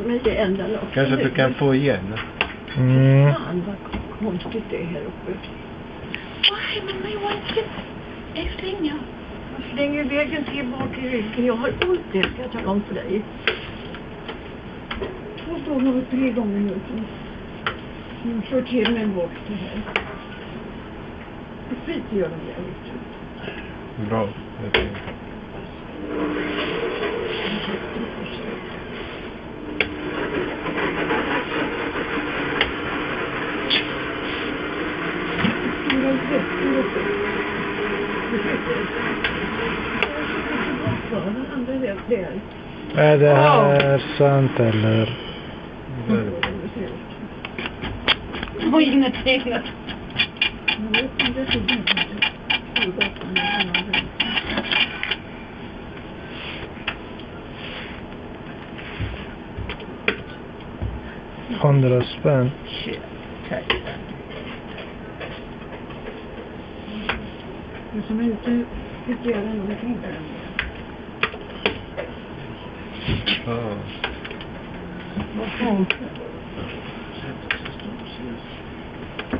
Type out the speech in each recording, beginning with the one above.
Men det enda också. Kanske att du kan få igen. Fan vad konstigt det är här uppe. Nej, men jag inte. Jag slänger. Jag slänger vägen tillbaka i ryggen. Jag har ont, det ska jag tala om för dig. Jag står nog 3 gånger nu. Nu slår till med en bort det här. Det skiter jag det ut. Bra. Är det här sant eller? Oj, inget tecknat. $100 spänn. Du som inte fick göra någonting där. Ja. Vad fan?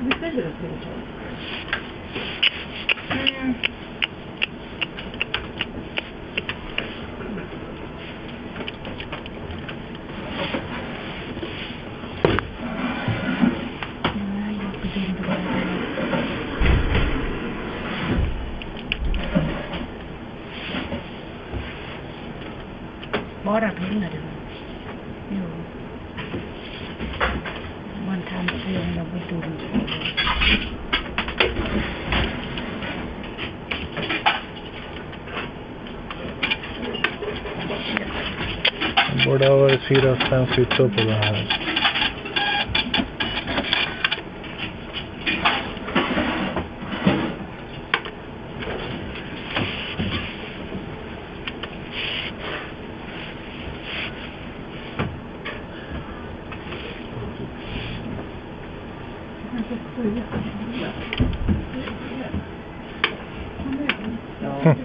Vi ställer oss till ett tag. Bara pengar det var. Jo. Man kan se om jag var dum. Det borde ha varit 4 spänn kvitto på det här. Ja.